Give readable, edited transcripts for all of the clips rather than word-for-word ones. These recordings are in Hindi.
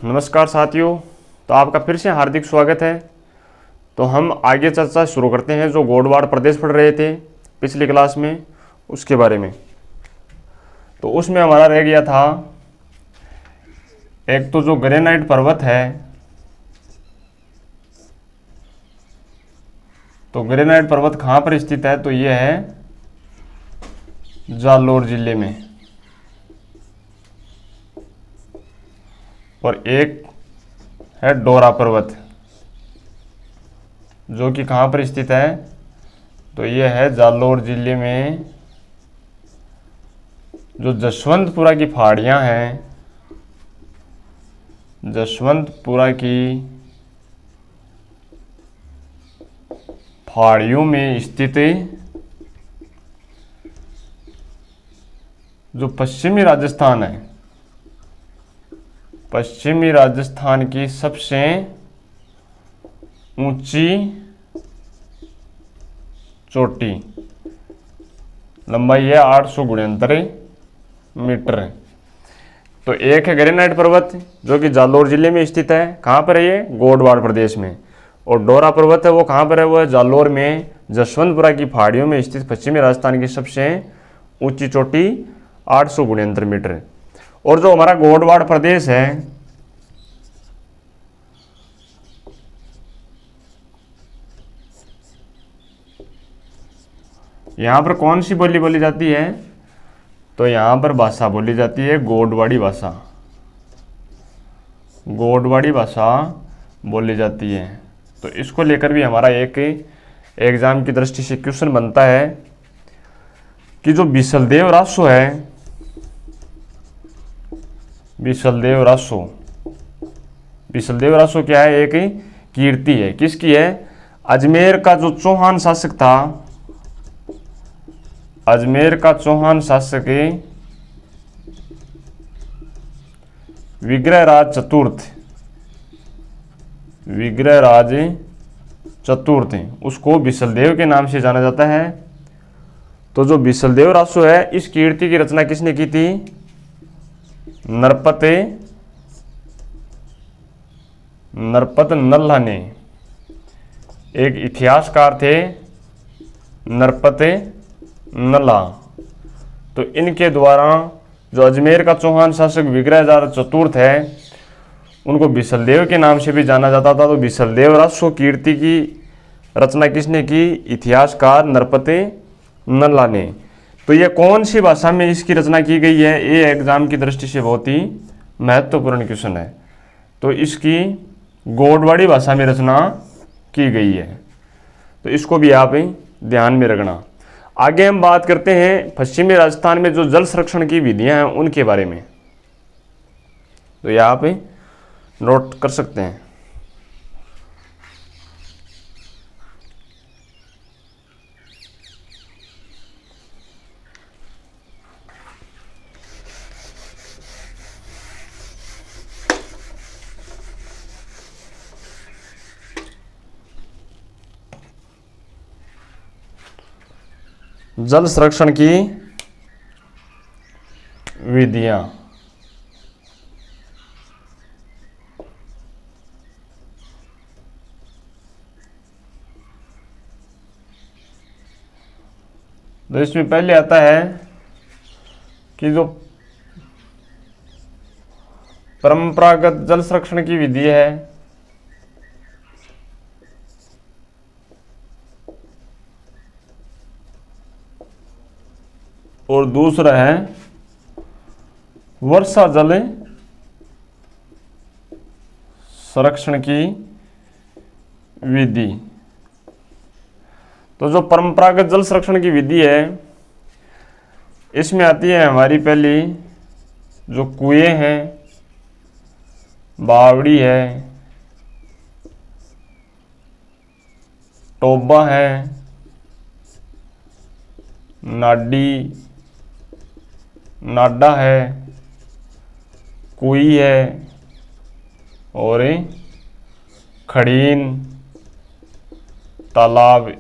नमस्कार साथियों। तो आपका फिर से हार्दिक स्वागत है। तो हम आगे चर्चा शुरू करते हैं जो गोडवाड़ प्रदेश पढ़ रहे थे पिछली क्लास में उसके बारे में। तो उसमें हमारा रह गया था एक तो जो ग्रेनाइट पर्वत है, तो ग्रेनाइट पर्वत कहाँ पर स्थित है, तो ये है जालोर जिले में। और एक है डोरा पर्वत जो कि कहाँ पर स्थित है, तो यह है जालोर जिले में। जो जसवंतपुरा की पहाड़ियाँ हैं, जसवंतपुरा की पहाड़ियों में स्थित जो पश्चिमी राजस्थान है, पश्चिमी राजस्थान की सबसे ऊंची चोटी, लंबाई है 800 × मीटर। तो एक है ग्रेनाइट पर्वत जो कि जालोर जिले में स्थित है। कहाँ पर है ये? गोडवाड़ प्रदेश में। और डोरा पर्वत है वो कहाँ पर है? वो है जालोर में, जसवंतपुरा की पहाड़ियों में स्थित पश्चिमी राजस्थान की सबसे ऊंची चोटी 800 × मीटर। और जो हमारा गोडवाड़ प्रदेश है, यहाँ पर कौन सी बोली बोली जाती है, तो यहाँ पर भाषा बोली जाती है गोडवाड़ी भाषा। गोडवाड़ी भाषा बोली जाती है। तो इसको लेकर भी हमारा एक एग्जाम की दृष्टि से क्वेश्चन बनता है कि जो बिसलदेव रासो है, बिसलदेव रासो, बिसलदेव रासो क्या है? एक कीर्ति है। किसकी है? अजमेर का जो चौहान शासक था, अजमेर का चौहान शासक विग्रहराज चतुर्थ, विग्रहराज चतुर्थ, उसको बिसलदेव के नाम से जाना जाता है। तो जो बिसलदेव रासो है, इस कीर्ति की रचना किसने की थी? नरपत नल्ला ने। एक इतिहासकार थे नरपत नल्ला। तो इनके द्वारा जो अजमेर का चौहान शासक विग्रहराज चतुर्थ है, उनको बिसलदेव के नाम से भी जाना जाता था। तो बिसलदेव रासो कीर्ति की रचना किसने की? इतिहासकार नरपत नल्ला ने। तो ये कौन सी भाषा में इसकी रचना की गई है? ये एग्जाम की दृष्टि से बहुत ही महत्वपूर्ण क्वेश्चन है। तो इसकी गोडवाड़ी भाषा में रचना की गई है। तो इसको भी आप ध्यान में रखना। आगे हम बात करते हैं पश्चिमी राजस्थान में जो जल संरक्षण की विधियां हैं उनके बारे में। तो यह आप नोट कर सकते हैं। जल संरक्षण की विधियां। तो इसमें पहले आता है कि जो परंपरागत जल संरक्षण की विधि है, और दूसरा है वर्षा जल संरक्षण की विधि। तो जो परंपरागत जल संरक्षण की विधि है, इसमें आती है हमारी पहली जो कुएं हैं, बावड़ी है, टोबा है, नाडा है, कुई है और खड़ीन, तालाब,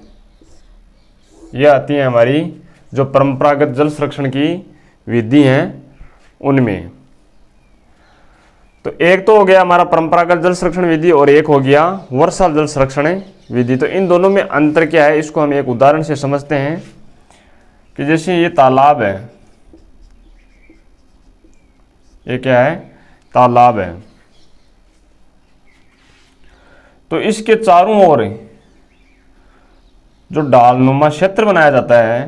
ये आती हैं हमारी जो परंपरागत जल संरक्षण की विधि हैं उनमें। तो तो एक तो हो गया हमारा परंपरागत जल संरक्षण विधि और एक हो गया वर्षा जल संरक्षण विधि। तो इन दोनों में अंतर क्या है, इसको हम एक उदाहरण से समझते हैं कि जैसे ये तालाब है, ये क्या है, तालाब है। तो इसके चारों ओर जो डालनुमा क्षेत्र बनाया जाता है,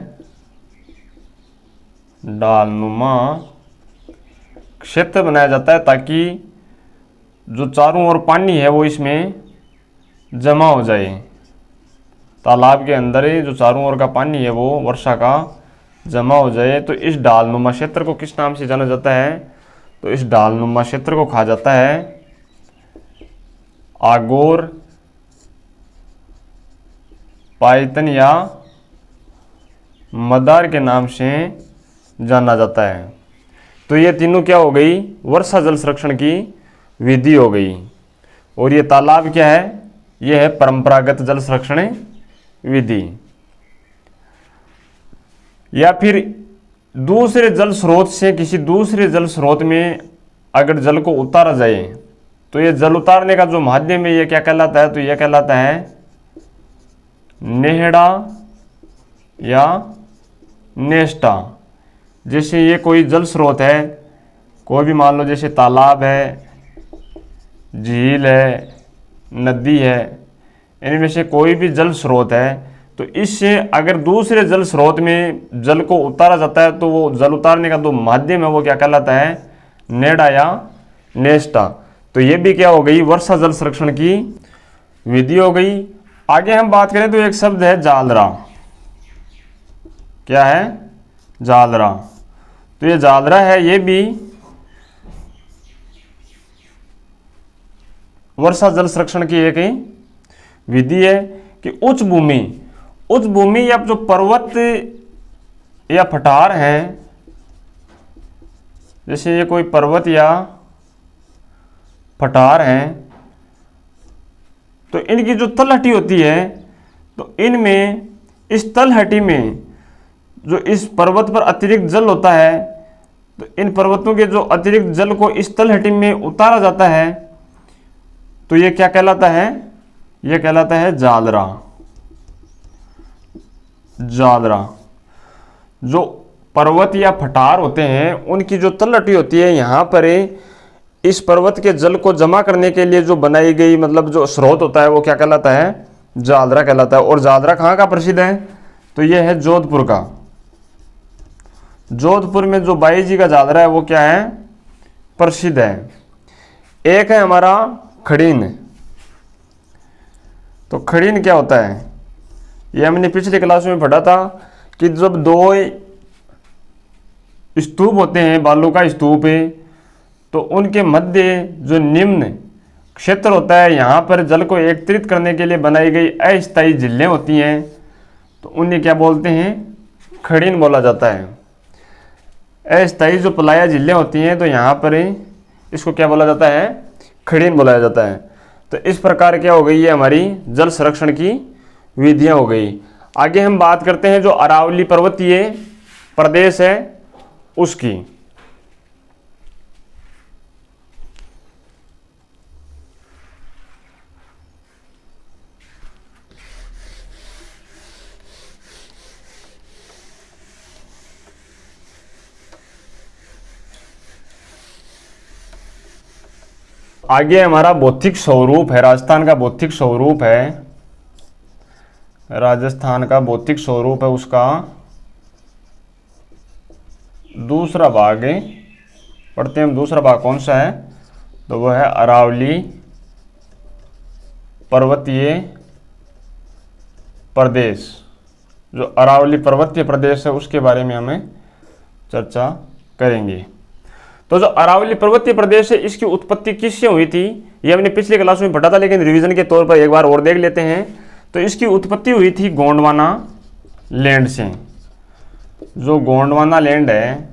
डालनुमा क्षेत्र बनाया जाता है ताकि जो चारों ओर पानी है वो इसमें जमा हो जाए। तालाब के अंदर ही जो चारों ओर का पानी है वो वर्षा का जमा हो जाए। तो इस डालनुमा क्षेत्र को किस नाम से जाना जाता है, तो इस डालनुमा क्षेत्र को कहा जाता है आगोर, पायतन या मदार के नाम से जाना जाता है। तो ये तीनों क्या हो गई, वर्षा जल संरक्षण की विधि हो गई। और ये तालाब क्या है, यह है परंपरागत जल संरक्षण विधि। या फिर दूसरे जल स्रोत से किसी दूसरे जल स्रोत में अगर जल को उतारा जाए तो ये जल उतारने का जो माध्यम है ये क्या कहलाता है, तो यह कहलाता है नेहड़ा या नेस्टा। जैसे ये कोई जल स्रोत है, कोई भी मान लो जैसे तालाब है, झील है, नदी है, इनमें से कोई भी जल स्रोत है, तो इससे अगर दूसरे जल स्रोत में जल को उतारा जाता है तो वो जल उतारने का जो माध्यम है वो क्या कहलाता है, नेड़ा या नेस्टा। तो ये भी क्या हो गई, वर्षा जल संरक्षण की विधि हो गई। आगे हम बात करें तो एक शब्द है जालरा। क्या है, जालरा। तो ये जालरा है, ये भी वर्षा जल संरक्षण की एक विधि है कि उच्च भूमि या जो पर्वत या पठार हैं, जैसे ये कोई पर्वत या पठार हैं, तो इनकी जो तलहटी होती है, तो इनमें इस तलहटी में जो इस पर्वत पर अतिरिक्त जल होता है, तो इन पर्वतों के जो अतिरिक्त जल को इस तलहटी में उतारा जाता है, तो ये क्या कहलाता है, ये कहलाता है जालरा। जालरा। जो पर्वत या पठार होते हैं उनकी जो तलहटी होती है, यहाँ पर इस पर्वत के जल को जमा करने के लिए जो बनाई गई मतलब जो स्रोत होता है वो क्या कहलाता है, जालरा कहलाता है। और जालरा कहाँ का प्रसिद्ध है, तो ये है जोधपुर का। जोधपुर में जो बाई जी का जालरा है वो क्या है, प्रसिद्ध है। एक है हमारा खड़ीन। तो खड़ीन क्या होता है, ये हमने पिछले क्लास में पढ़ा था कि जब दो स्तूप होते हैं, बालू का स्तूप है, तो उनके मध्य जो निम्न क्षेत्र होता है, यहाँ पर जल को एकत्रित करने के लिए बनाई गई अस्थायी झीलें होती हैं, तो उन्हें क्या बोलते हैं, खड़ीन बोला जाता है। अस्थायी जो पलाया झीलें होती हैं, तो यहाँ पर इसको क्या बोला जाता है, खड़ीन बुलाया जाता है। तो इस प्रकार क्या हो गई, ये हमारी जल संरक्षण की विधियां हो गई। आगे हम बात करते हैं जो अरावली पर्वतीय प्रदेश है उसकी। आगे हमारा भौतिक स्वरूप है, राजस्थान का भौतिक स्वरूप है, राजस्थान का भौतिक स्वरूप है उसका दूसरा भाग पढ़ते हैं हम। दूसरा भाग कौन सा है, तो वह है अरावली पर्वतीय प्रदेश। जो अरावली पर्वतीय प्रदेश है उसके बारे में हमें चर्चा करेंगे। तो जो अरावली पर्वतीय प्रदेश है इसकी उत्पत्ति किससे हुई थी, ये हमने पिछले क्लास में पढ़ा था, लेकिन रिवीजन के तौर पर एक बार और देख लेते हैं। तो इसकी उत्पत्ति हुई थी गोंडवाना लैंड से। जो गोंडवाना लैंड है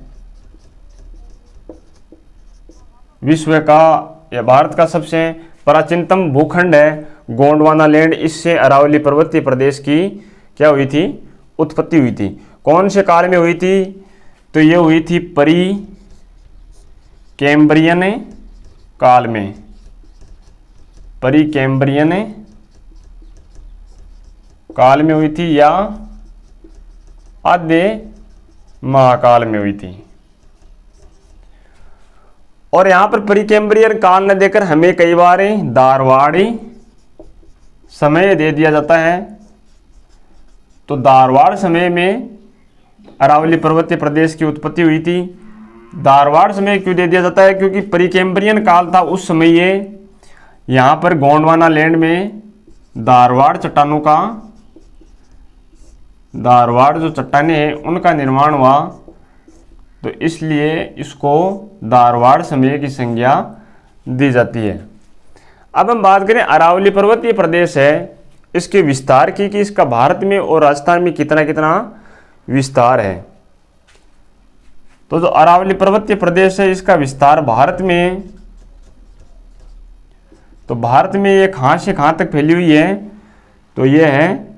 विश्व का या भारत का सबसे प्राचीनतम भूखंड है गोंडवाना लैंड। इससे अरावली पर्वतीय प्रदेश की क्या हुई थी, उत्पत्ति हुई थी। कौन से काल में हुई थी, तो ये हुई थी परी कैम्ब्रियन काल में, परी कैम्ब्रियन काल में हुई थी या आधे महाकाल में हुई थी। और यहां पर परी कैम्ब्रियन काल न देकर हमें कई बार धारवाड़ी समय दे दिया जाता है। तो धारवाड़ समय में अरावली पर्वतीय प्रदेश की उत्पत्ति हुई थी। धारवाड़ समय क्यों दे दिया जाता है? क्योंकि परी कैम्ब्रियन काल था, उस समय ये यहाँ पर गोंडवाना लैंड में धारवाड़ चट्टानों का, धारवाड़ जो चट्टानें हैं उनका निर्माण हुआ, तो इसलिए इसको धारवाड़ समय की संज्ञा दी जाती है। अब हम बात करें अरावली पर्वतीय प्रदेश है, इसके विस्तार की कि इसका भारत में और राजस्थान में कितना कितना विस्तार है। तो जो अरावली पर्वतीय प्रदेश है इसका विस्तार भारत में, तो भारत में ये कहाँ से कहाँ तक फैली हुई है? तो ये है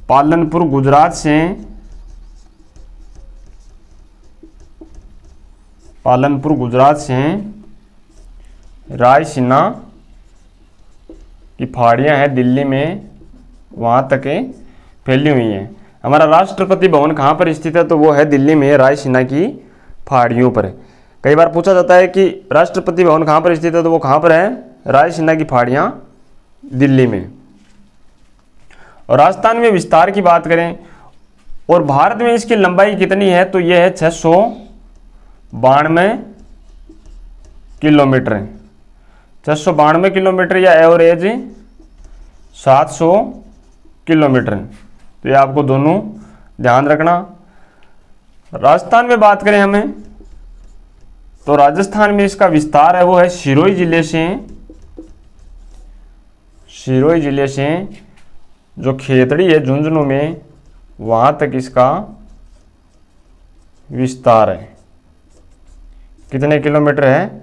पालनपुर गुजरात से, पालनपुर गुजरात से रायसीना की पहाड़ियाँ हैं दिल्ली में, वहाँ तक फैली हुई हैं। हमारा राष्ट्रपति भवन कहाँ पर स्थित है? तो वो है दिल्ली में रायसीना की पहाड़ियों पर। कई बार पूछा जाता है कि राष्ट्रपति भवन कहाँ पर स्थित है, तो वो कहाँ पर है? रायसीना की पहाड़ियाँ दिल्ली में। और राजस्थान में विस्तार की बात करें और भारत में इसकी लंबाई कितनी है? तो यह है 692 किलोमीटर, 692 किलोमीटर या एवरेज 700 किलोमीटर। तो ये आपको दोनों ध्यान रखना। राजस्थान में बात करें हमें, तो राजस्थान में इसका विस्तार है वो है सिरोही जिले से, सिरोही जिले से जो खेतड़ी है झुंझुनू में, वहां तक इसका विस्तार है। कितने किलोमीटर है?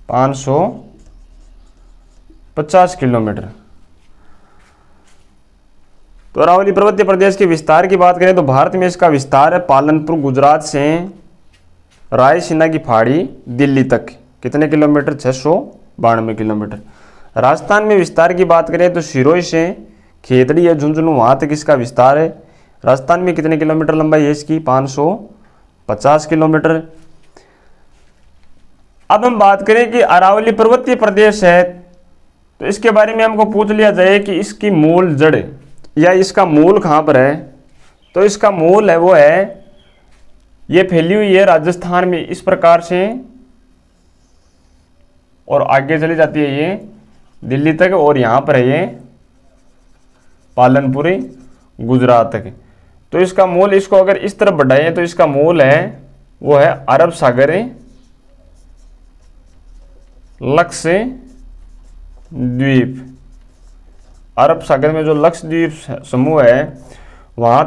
550 किलोमीटर। तो अरावली पर्वतीय प्रदेश के विस्तार की बात करें तो भारत में इसका विस्तार है पालनपुर गुजरात से रायसीना की पहाड़ी दिल्ली तक। कितने किलोमीटर? 692 किलोमीटर। राजस्थान में विस्तार की बात करें तो सिरोही से खेतड़ी या झुंझुनू वहां तक इसका विस्तार है। राजस्थान में कितने किलोमीटर लंबाई है इसकी? 550 किलोमीटर। अब हम बात करें कि अरावली पर्वतीय प्रदेश है, तो इसके बारे में हमको पूछ लिया जाए कि इसकी मूल जड़ या इसका मूल कहाँ पर है? तो इसका मूल है वो है, ये फैली हुई है राजस्थान में इस प्रकार से और आगे चली जाती है ये दिल्ली तक, और यहाँ पर है ये पालनपुरी गुजरात तक। तो इसका मूल, इसको अगर इस तरफ बढ़ाएं तो इसका मूल है वो है अरब सागर लक्षद्वीप। अरब सागर में जो लक्षद्वीप समूह है वहां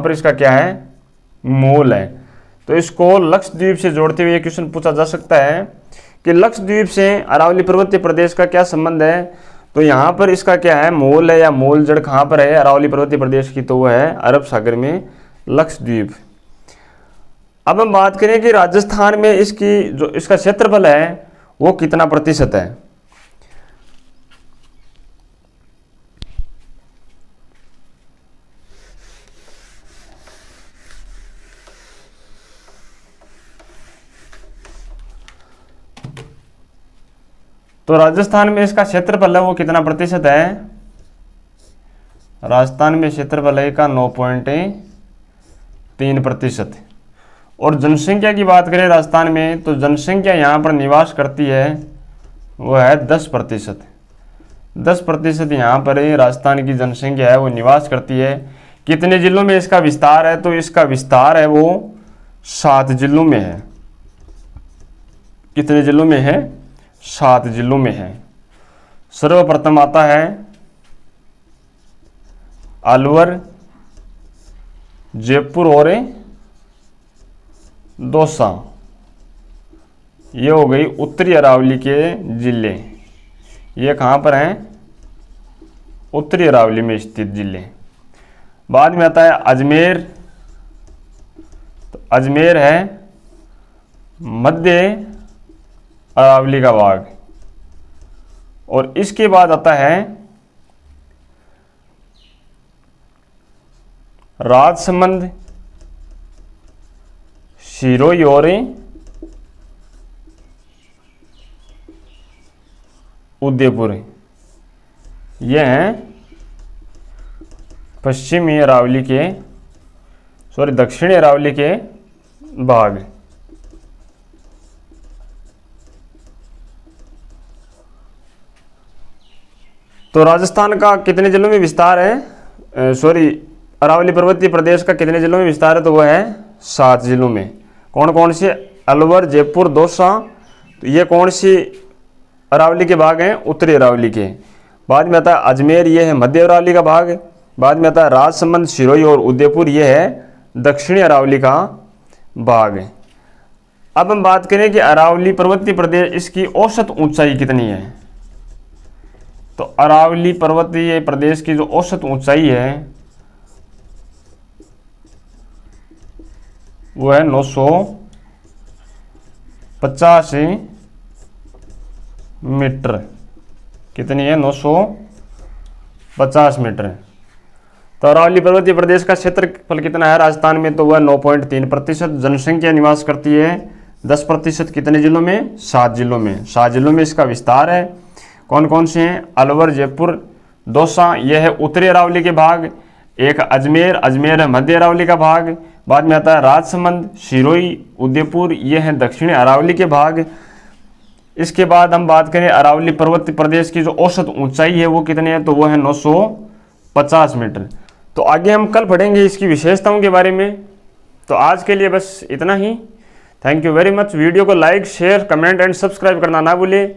पर इसका क्या है? मूल है। तो इसको लक्षद्वीप से जोड़ते हुए क्वेश्चन पूछा जा सकता है कि लक्षद्वीप से अरावली पर्वतीय प्रदेश का क्या संबंध है? तो यहाँ पर इसका क्या है? मूल है या मूल जड़ कहाँ पर है अरावली पर्वतीय प्रदेश की? तो वो है अरब सागर में लक्षद्वीप। अब हम बात करें कि राजस्थान में इसकी जो इसका क्षेत्रफल है वो कितना प्रतिशत है? तो राजस्थान में इसका क्षेत्रफल है वो कितना प्रतिशत है? राजस्थान में क्षेत्रफल है का 9.3%। और जनसंख्या की बात करें राजस्थान में, तो जनसंख्या यहाँ पर निवास करती है वो है 10%। 10% यहाँ पर राजस्थान की जनसंख्या है वो निवास करती है। कितने जिलों में इसका विस्तार है? तो इसका विस्तार है वो 7 जिलों में है। कितने जिलों में है? 7 जिलों में है। सर्वप्रथम आता है अलवर, जयपुर और दौसा। ये हो गई उत्तरी अरावली के जिले। ये कहाँ पर हैं? उत्तरी अरावली में स्थित जिले। बाद में आता है अजमेर। तो अजमेर है मध्य अरावली का भाग। और इसके बाद आता है राजसमंद, सिरोही और उदयपुर। ये हैं पश्चिमी अरावली के दक्षिणी अरावली के भाग। तो राजस्थान का कितने जिलों में विस्तार है, अरावली पर्वतीय प्रदेश का कितने जिलों में विस्तार है, तो वो है 7 जिलों में। कौन कौन से? अलवर, जयपुर, दौसा। तो ये कौन सी अरावली के भाग हैं? उत्तरी अरावली के। बाद में आता है अजमेर, ये है मध्य अरावली का भाग। बाद में आता है राजसमंद, सिरोही और उदयपुर, ये है दक्षिणी अरावली का भाग। अब हम बात करें कि अरावली पर्वतीय प्रदेश, इसकी औसत ऊंचाई कितनी है। तो अरावली पर्वतीय प्रदेश की जो औसत ऊंचाई है वो है 950 मीटर। कितनी है? 950 मीटर। तो अरावली पर्वतीय प्रदेश का क्षेत्रफल कितना है राजस्थान में? तो वह 9.3%। जनसंख्या निवास करती है 10%। कितने जिलों में? 7 जिलों में। 7 जिलों में इसका विस्तार है। कौन कौन से हैं? अलवर, जयपुर, दौसा, यह है उत्तरी अरावली के भाग। एक अजमेर, अजमेर है मध्य अरावली का भाग। बाद में आता है राजसमंद, सिरोही, उदयपुर, यह है दक्षिणी अरावली के भाग। इसके बाद हम बात करें अरावली पर्वतीय प्रदेश की जो औसत ऊंचाई है वो कितनी है? तो वो है 950 मीटर। तो आगे हम कल पढ़ेंगे इसकी विशेषताओं के बारे में। तो आज के लिए बस इतना ही। Thank you very much. Video को like, share, comment and subscribe करना ना भूलें।